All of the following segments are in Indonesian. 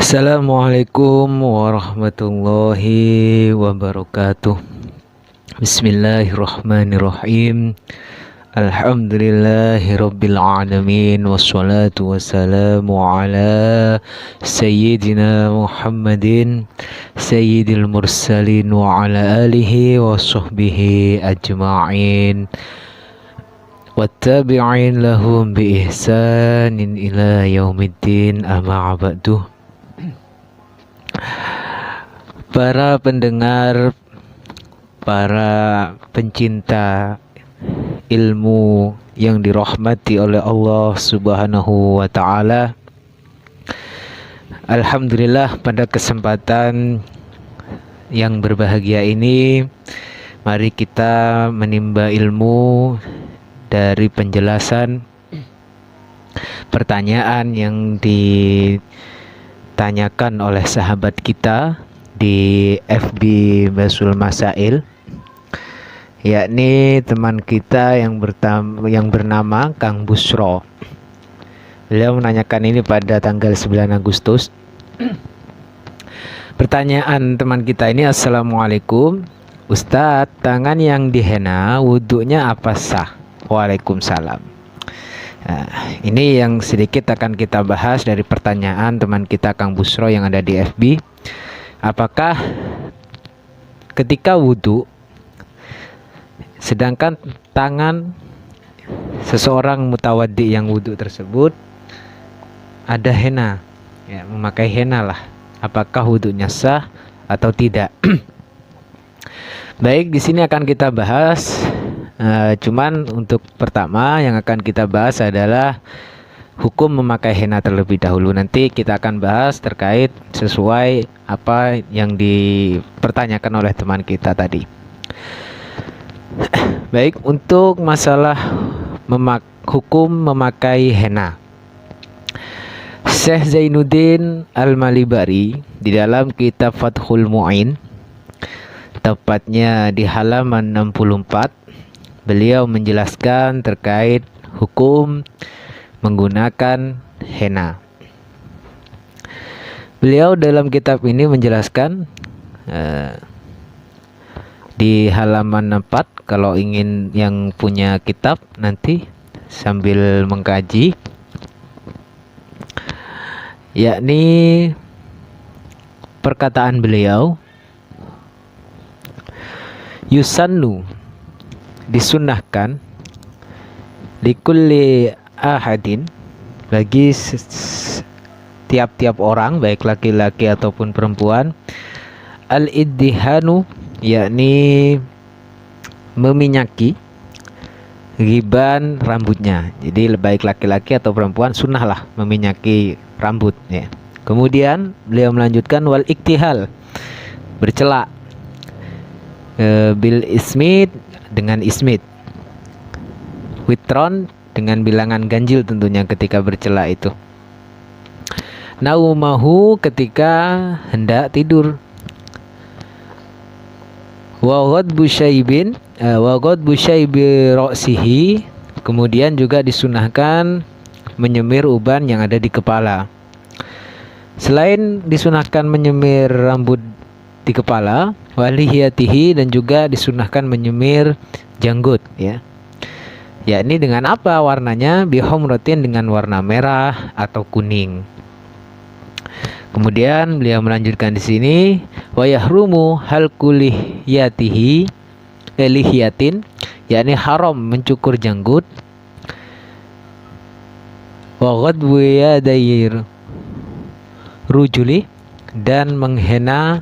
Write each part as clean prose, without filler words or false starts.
Assalamualaikum warahmatullahi wabarakatuh. Bismillahirrahmanirrahim. Alhamdulillahi rabbil alamin. Wassalatu wassalamu ala Sayyidina Muhammadin Sayyidil mursalin wa ala alihi wa sahbihi ajma'in wattabi'in lahum bi ihsanin ila yaumiddin, amma ba'du. Para pendengar, para pencinta ilmu yang dirahmati oleh Allah Subhanahu wa taala. Alhamdulillah, pada kesempatan yang berbahagia ini mari kita menimba ilmu dari penjelasan pertanyaan yang ditanyakan oleh sahabat kita di FB Basul Masail, yakni teman kita yang bernama Kang Busro. Beliau menanyakan ini pada tanggal 9 Agustus. Pertanyaan teman kita ini, Assalamualaikum Ustadz, tangan yang dihena wudhunya apa sah? Waalaikumsalam. Nah, ini yang sedikit akan kita bahas dari pertanyaan teman kita Kang Busro yang ada di FB. Apakah ketika wudhu, sedangkan tangan seseorang mutawaddi yang wudhu tersebut ada henna, ya, memakai henna lah, apakah wudhunya sah atau tidak? Baik, di sini akan kita bahas. Cuman untuk pertama yang akan kita bahas adalah hukum memakai henna terlebih dahulu. Nanti kita akan bahas terkait sesuai apa yang dipertanyakan oleh teman kita tadi. Baik, untuk masalah hukum memakai henna, Syekh Zainuddin Al-Malibari di dalam kitab Fathul Mu'in, tepatnya di halaman 64, beliau menjelaskan terkait hukum menggunakan henna. Beliau dalam kitab ini menjelaskan di halaman 4, kalau ingin yang punya kitab nanti sambil mengkaji, yakni perkataan beliau, yusannu, disunnahkan, likulli ahadin, bagi tiap-tiap orang baik laki-laki ataupun perempuan, al-iddihanu, yakni meminyaki riban rambutnya. Jadi baik laki-laki atau perempuan sunnah lah meminyaki rambut, ya. Kemudian beliau melanjutkan wal iktihal, bercelak, bil ismid, dengan ismid, witron, dengan bilangan ganjil tentunya ketika bercelak itu, naumahu, ketika hendak tidur, wa ghadbu syaibi ra'sihi, kemudian juga disunahkan menyemir uban yang ada di kepala. Selain disunahkan menyemir rambut di kepala, walihiyatihi, dan juga disunahkan menyemir janggut, ya. Yakni dengan apa warnanya? Bihumratin, dengan warna merah atau kuning. Kemudian beliau melanjutkan di sini, wa yahrumu halqu lihiyatihi, lihiyatin, yakni haram mencukur janggut, wa ghadbu yadayir rujuli, dan menghena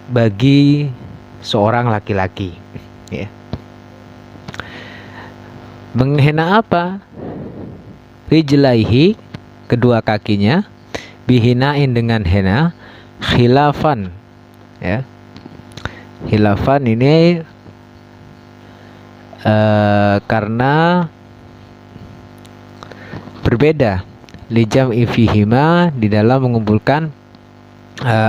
bagi seorang laki-laki, ya. Menghena apa? Rijlaihi, kedua kakinya, bihinain, dengan henna, khilafan, ya. Khilafan ini karena berbeda, lijam ifihima, di dalam mengumpulkan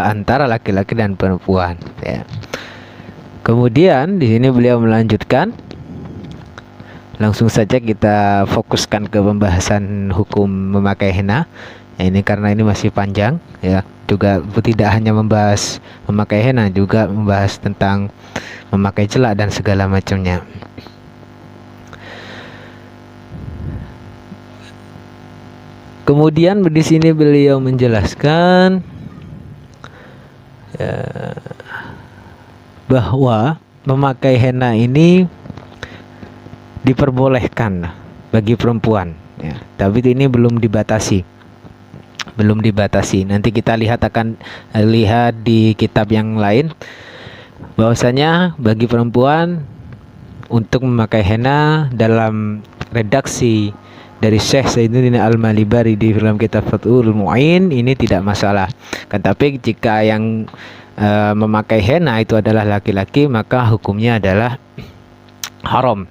antara laki-laki dan perempuan, ya. Kemudian di sini beliau melanjutkan, langsung saja kita fokuskan ke pembahasan hukum memakai henna, Ya, ini karena ini masih panjang ya, juga tidak hanya membahas memakai henna, juga membahas tentang memakai celak dan segala macamnya. Kemudian di sini beliau menjelaskan ya, bahwa memakai henna ini diperbolehkan bagi perempuan ya, tapi ini belum dibatasi. Nanti kita akan lihat di kitab yang lain bahwasanya bagi perempuan untuk memakai henna dalam redaksi dari Syekh Zainuddin Al-Malibari di dalam kitab Fathul Mu'in ini tidak masalah. Kan tapi jika yang memakai henna itu adalah laki-laki, maka hukumnya adalah haram.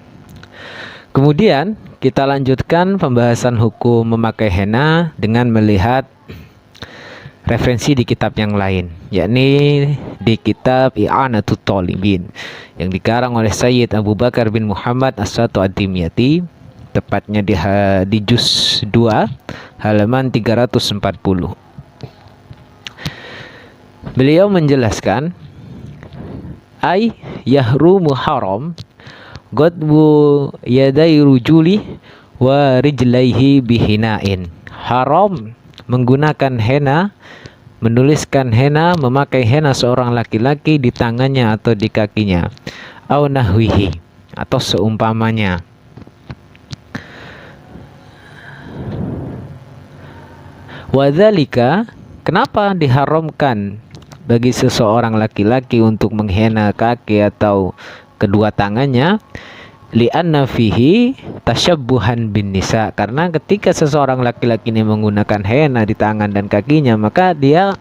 Kemudian kita lanjutkan pembahasan hukum memakai henna dengan melihat referensi di kitab yang lain, yakni di kitab I'anatut Talibin yang dikarang oleh Sayyid Abu Bakar bin Muhammad As-Satu Ad-Dimyati, tepatnya di juz 2 halaman 340. Beliau menjelaskan ay yahrumu haram ghadbu yaday rujuli wa rijlaihi bihina'in. Haram menggunakan henna, menuliskan henna, memakai henna seorang laki-laki di tangannya atau di kakinya, au nahwihi, atau seumpamanya. Wadzalika, kenapa diharamkan bagi seseorang laki-laki untuk menghenna kaki atau kedua tangannya? Li'anna fihi tasyabbuhan bin nisa, karena ketika seseorang laki-laki ini menggunakan henna di tangan dan kakinya, maka dia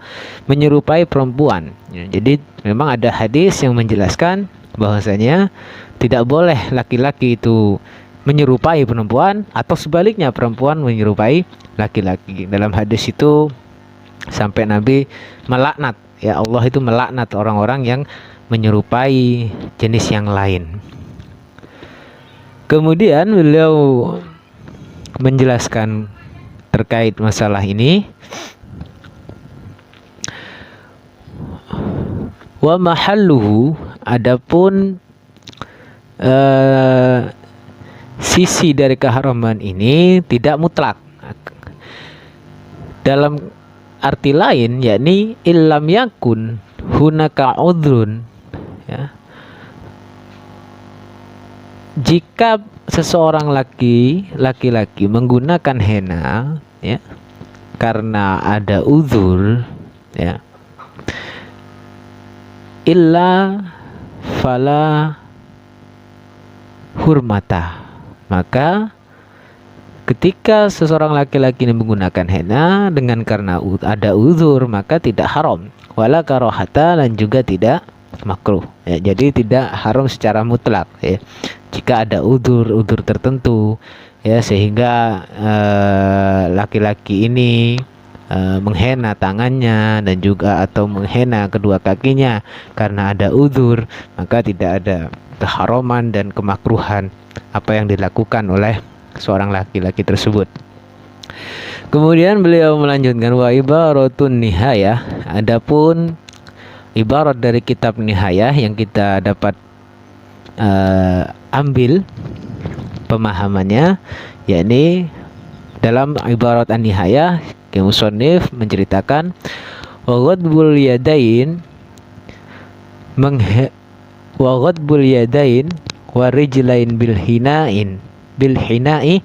menyerupai perempuan ya, jadi memang ada hadis yang menjelaskan bahwasanya tidak boleh laki-laki itu menyerupai perempuan atau sebaliknya perempuan menyerupai laki-laki. Dalam hadis itu sampai Nabi melaknat ya, Allah itu melaknat orang-orang yang menyerupai jenis yang lain. Kemudian beliau menjelaskan terkait masalah ini, wa mahalluhu, adapun sisi dari keharaman ini tidak mutlak. Dalam arti lain, yakni illam yakun hunaka udhrun ya, jika seseorang laki-laki menggunakan henna ya karena ada uzur ya, illa fala hurmata, maka ketika seseorang laki-laki ini menggunakan henna dengan karena ada uzur, maka tidak haram, wala karohata, dan juga tidak makruh ya, jadi tidak haram secara mutlak ya. Jika ada uzur tertentu ya, sehingga laki-laki ini menghenna tangannya dan juga atau menghenna kedua kakinya karena ada uzur, maka tidak ada keharaman dan kemakruhan apa yang dilakukan oleh seorang laki-laki tersebut. Kemudian beliau melanjutkan wa ibaratun nihayah, adapun ibarat dari kitab Nihayah yang kita dapat ambil pemahamannya, yakni dalam ibarat An-Nihayah Musannif menceritakan wa ghadbul yadain wa rijlain bil hina'i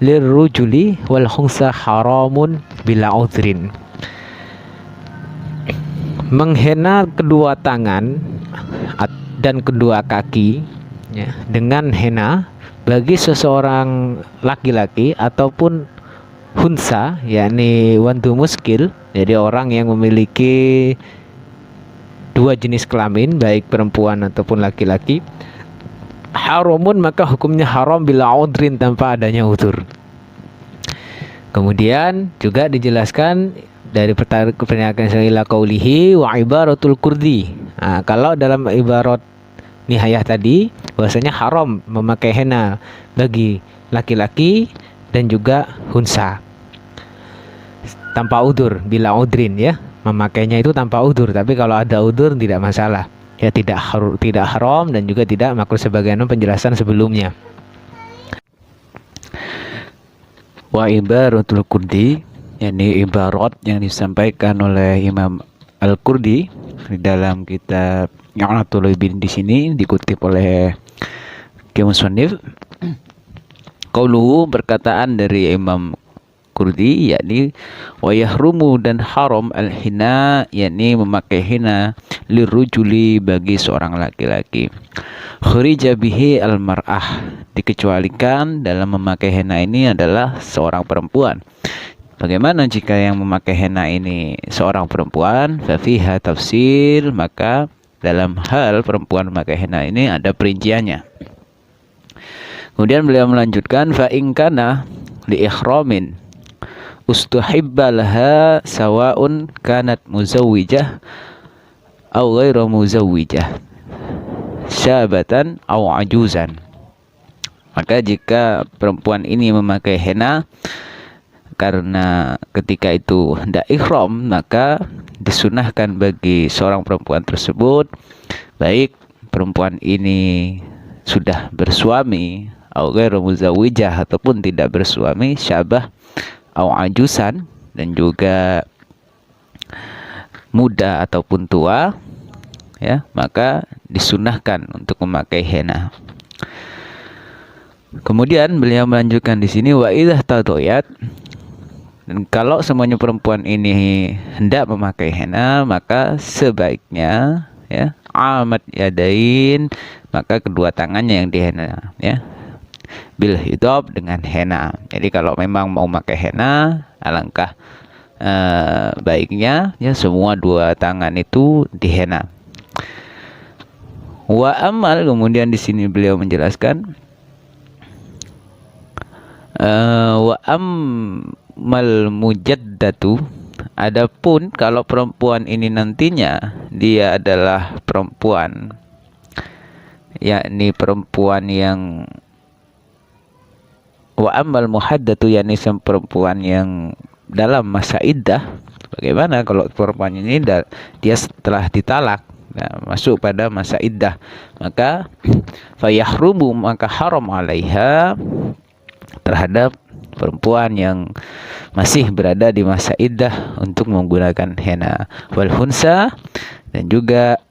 lirrujuli wal khunsa haramun bila udhrin. Menghenna kedua tangan dan kedua kaki ya, dengan henna bagi seseorang laki-laki ataupun hunsa, yakni wantu muskil, jadi orang yang memiliki dua jenis kelamin baik perempuan ataupun laki-laki, haramun, maka hukumnya haram bila udhrin, tanpa adanya uzur. Kemudian juga dijelaskan dari pertanyaan ila qaulihi wa ibaratul kurdi. Nah, kalau dalam ibarat Nihayah tadi bahwasanya haram memakai henna bagi laki-laki dan juga hunsa. tanpa udur, bila udrin ya. Memakainya itu tanpa udur, tapi kalau ada udur tidak masalah. Ya tidak haram dan juga tidak makruh sebagaimana penjelasan sebelumnya. Wa ibaratul Qurdi, yakni ibarat yang disampaikan oleh Imam Al-Qurdi di dalam kitab I'anatul Talibin, di sini dikutip oleh Musannif. Qauluhu, perkataan dari Imam Qurdi, yakni wa yahrumu, dan haram al-hina, yakni memakai hina, lirujuli, bagi seorang laki-laki. Khurija bihi al-mar'ah, dikecualikan dalam memakai henna ini adalah seorang perempuan. Bagaimana jika yang memakai henna ini seorang perempuan? Fafiha tafsil, maka dalam hal perempuan memakai henna ini ada perinciannya. Kemudian beliau melanjutkan, fa in kana li ihramin ustuhibba laha sawaun kanat muzawwijah aw ghairu muzawwijah, syabatan aw ajuzan. Maka jika perempuan ini memakai henna karena ketika itu hendak ihram, maka disunahkan bagi seorang perempuan tersebut, baik perempuan ini sudah bersuami au ghairu muzawwijah, ataupun tidak bersuami, syabah au ajusan, dan juga muda ataupun tua, ya, maka disunahkan untuk memakai henna. Kemudian beliau melanjutkan di sini, wa idza tadoyat, dan kalau semuanya perempuan ini hendak memakai henna, maka sebaiknya, ya, amat yadain, maka kedua tangannya yang dihenna, ya, bil hidab, dengan henna. Jadi kalau memang mau pakai henna, alangkah baiknya ya semua dua tangan itu dihenna. Wa amal, kemudian di sini beliau menjelaskan, wa ammal mujaddatu, adapun kalau perempuan ini nantinya dia adalah perempuan, yakni perempuan yang wa ammal muhaddatu, yakni perempuan yang dalam masa iddah. Bagaimana kalau perempuan ini dia setelah ditalak, nah, masuk pada masa iddah, maka fayahrumu, maka haram alaiha, terhadap perempuan yang masih berada di masa iddah untuk menggunakan henna. Wal hunsa, dan juga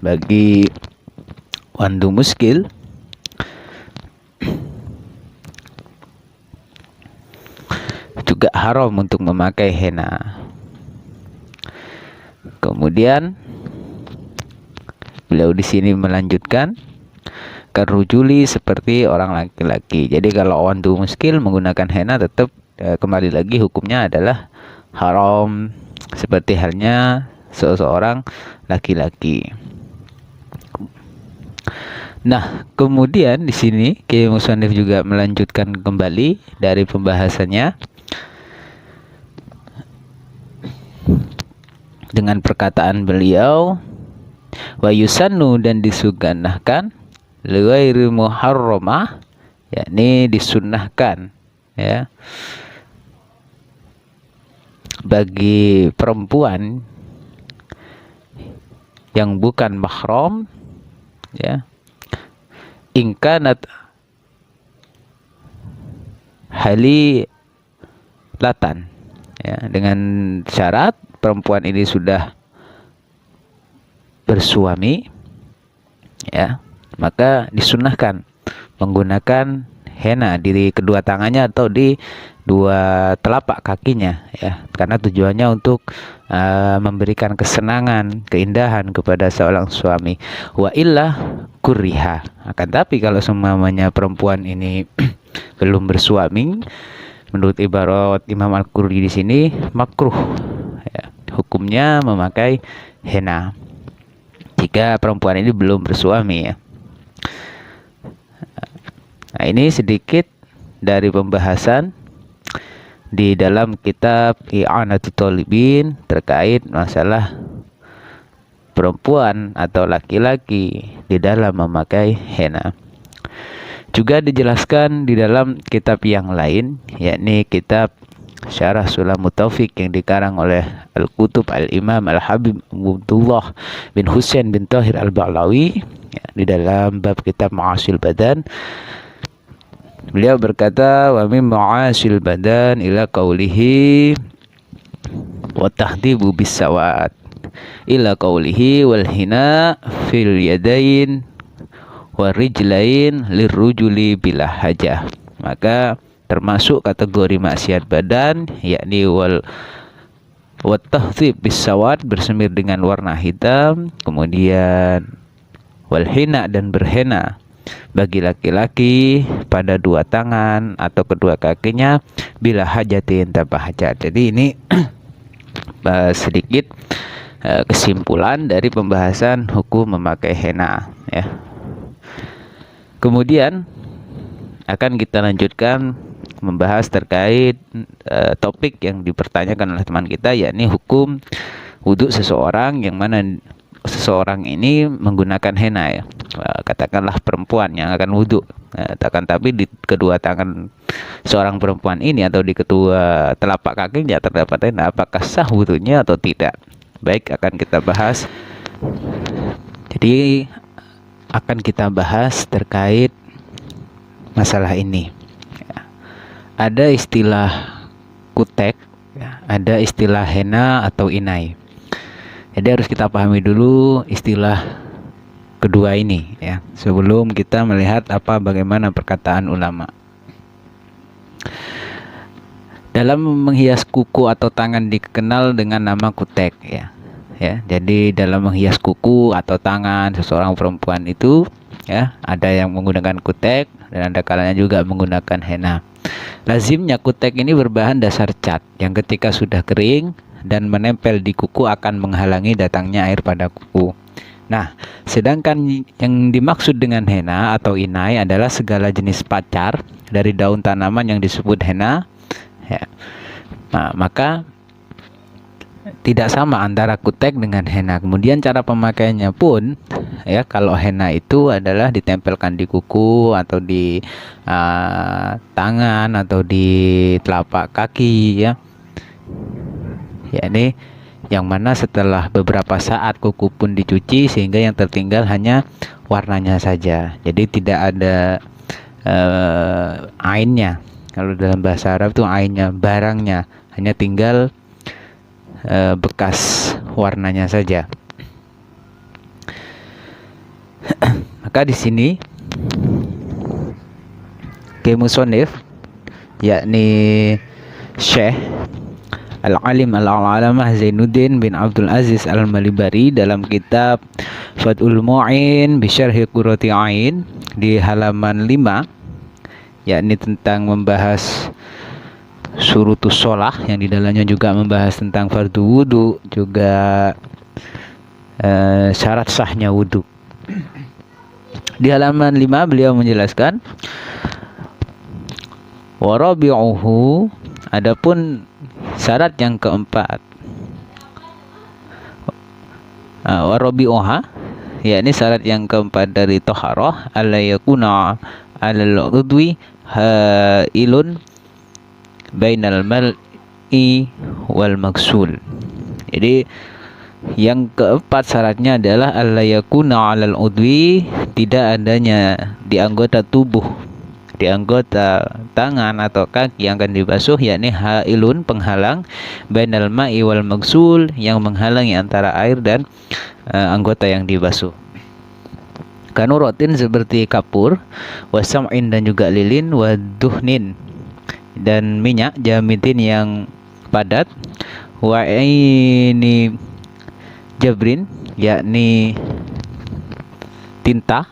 bagi wandu muskil juga haram untuk memakai henna. Kemudian beliau di sini melanjutkan, karujuli, seperti orang laki-laki. Jadi kalau wandu muskil menggunakan henna tetap kembali lagi hukumnya adalah haram, seperti halnya seseorang laki-laki. Nah, kemudian di sini Kiai Musannif juga melanjutkan kembali dari pembahasannya dengan perkataan beliau, wa yusannu, dan disunnahkan, lighairi muharramah, yakni disunnahkan, ya, bagi perempuan yang bukan mahram, ya, ingkanat halilatan, ya, dengan syarat perempuan ini sudah bersuami, ya, maka disunahkan menggunakan henna di kedua tangannya atau di dua telapak kakinya, ya, karena tujuannya untuk memberikan kesenangan, keindahan kepada seorang suami. Wa illa kuriha, akan tapi kalau semuanya perempuan ini belum bersuami, menurut ibarat Imam Al-Qurdi di sini makruh, ya, hukumnya memakai henna jika perempuan ini belum bersuami, ya. Nah, ini sedikit dari pembahasan di dalam kitab I'anatul Talibin terkait masalah perempuan atau laki-laki di dalam memakai henna. Juga dijelaskan di dalam kitab yang lain, yakni kitab Syarah Sulamut Taufik yang dikarang oleh Al-Kutub Al-Imam Al-Habib Abdullah bin Husain bin Tahir Al-Ba'lawi, ya, di dalam bab kitab Ma'asil Badan. Beliau berkata, wa min ma'asil badan ila qawlihi wa tahdibu bis sawat ila qawlihi wal hina fil yadain wa rijlain lirrujuli bila hajah. Maka termasuk kategori maksiat badan, yakni wa tahdhib bis sawat, bersemir dengan warna hitam, kemudian wal hina, dan berhena bagi laki-laki pada dua tangan atau kedua kakinya bila hajatin tanpa hajat. Jadi ini sedikit kesimpulan dari pembahasan hukum memakai henna, ya. Kemudian akan kita lanjutkan membahas terkait topik yang dipertanyakan oleh teman kita, yakni hukum wudhu seseorang yang mana seseorang ini menggunakan henna, ya. Katakanlah perempuan yang akan wudhu, tapi di kedua tangan seorang perempuan ini atau di kedua telapak kakinya terdapat henna, apakah sah wudhunya atau tidak? Baik, akan kita bahas. Jadi akan kita bahas terkait masalah ini, ya. Ada istilah kutek, ya. Ada istilah henna atau inai. Jadi harus kita pahami dulu istilah kedua ini, ya, sebelum kita melihat bagaimana perkataan ulama. Dalam menghias kuku atau tangan dikenal dengan nama kutek, ya. Jadi dalam menghias kuku atau tangan seseorang perempuan itu, ya, ada yang menggunakan kutek dan ada kalanya juga menggunakan henna. Lazimnya kutek ini berbahan dasar cat yang ketika sudah kering dan menempel di kuku akan menghalangi datangnya air pada kuku. Nah, sedangkan yang dimaksud dengan henna atau inai adalah segala jenis pacar dari daun tanaman yang disebut henna, ya. Nah, maka tidak sama antara kutek dengan henna. Kemudian cara pemakaiannya pun, ya, kalau henna itu adalah ditempelkan di kuku atau di tangan atau di telapak kaki, ya. Yakni yang mana setelah beberapa saat kuku pun dicuci sehingga yang tertinggal hanya warnanya saja. Jadi tidak ada ainnya. Kalau dalam bahasa Arab itu ainnya, barangnya, hanya tinggal bekas warnanya saja. Maka di sini Musonif, yakni Syekh Al-Alim Al-Alamah Zainuddin bin Abdul Aziz Al-Malibari dalam kitab Fathul Mu'in bi Syarhi Qurrati Ain di halaman 5, yakni tentang membahas surutus sholah, yang di dalamnya juga membahas tentang fardu wudu, juga syarat sahnya wudu. Di halaman 5 beliau menjelaskan, warabi'uhu, adapun syarat yang keempat, warabi'uha, yakni syarat yang keempat dari taharah, alla yakuna alal udwi hailun bainal mal'i wal maksul. Jadi yang keempat syaratnya adalah alla yakuna alal udwi, tidak adanya di anggota tubuh, di anggota tangan atau kaki yang akan dibasuh, yakni hailun, penghalang, bainal ma'i wal maksul, yang menghalangi antara air dan anggota yang dibasuh. Kanuratin, seperti kapur, wasam'in, dan juga lilin, waduhnin, dan minyak, jamitin, yang padat, wa'ini jabrin, yakni tinta,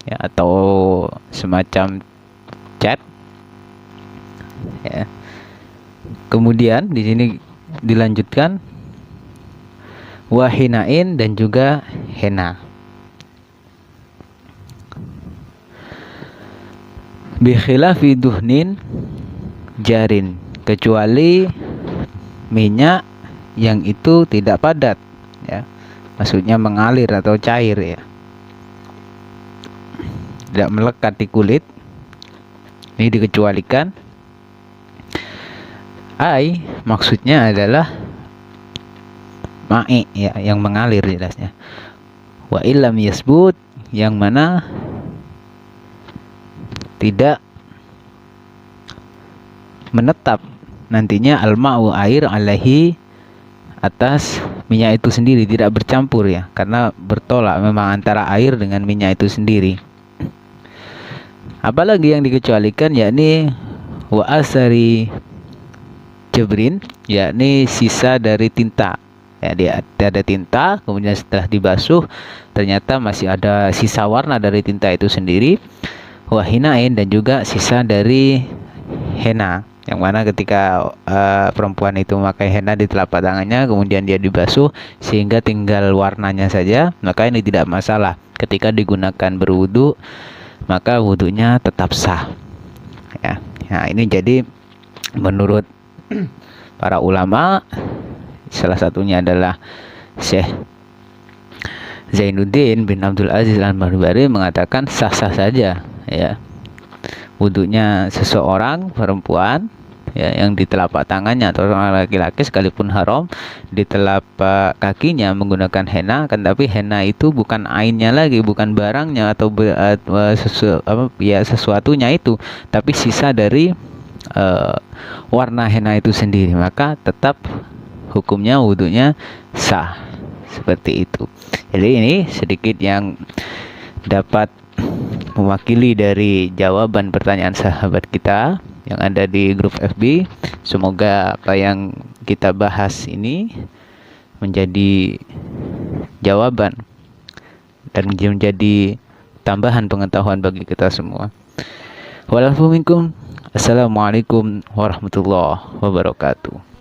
ya, atau semacam cat, ya. Kemudian di sini dilanjutkan wahinain, dan juga henna. Bi khilafi duhnin jarin, kecuali minyak yang itu tidak padat, ya, maksudnya mengalir atau cair, ya, tidak melekat di kulit, ini dikecualikan. Ai maksudnya adalah ma'i ya, yang mengalir jelasnya. Wa illam yasbut, yang mana tidak menetap nantinya al-ma'u air alaihi, atas minyak itu sendiri, tidak bercampur ya, karena bertolak memang antara air dengan minyak itu sendiri. Apalagi yang dikecualikan yakni wa asari jabrin, yakni sisa dari tinta. Ya, dia ada tinta, kemudian setelah dibasuh ternyata masih ada sisa warna dari tinta itu sendiri. Wahinain, dan juga sisa dari henna, yang mana ketika perempuan itu memakai henna di telapak tangannya kemudian dia dibasuh sehingga tinggal warnanya saja, maka ini tidak masalah. Ketika digunakan berwudu maka wudunya tetap sah ya. Nah, ini jadi menurut para ulama, salah satunya adalah Syekh Zainuddin bin Abdul Aziz Al-Barbari mengatakan sah-sah saja ya wudunya seseorang perempuan ya, yang di telapak tangannya, atau orang laki-laki sekalipun haram di telapak kakinya menggunakan henna, kan tapi henna itu bukan ainnya lagi, bukan barangnya atau sesuatunya itu, tapi sisa dari warna henna itu sendiri, maka tetap hukumnya wudunya sah. Seperti itu. Jadi ini sedikit yang dapat mewakili dari jawaban pertanyaan sahabat kita yang ada di grup FB. Semoga apa yang kita bahas ini menjadi jawaban dan menjadi tambahan pengetahuan bagi kita semua. Assalamualaikum warahmatullahi wabarakatuh.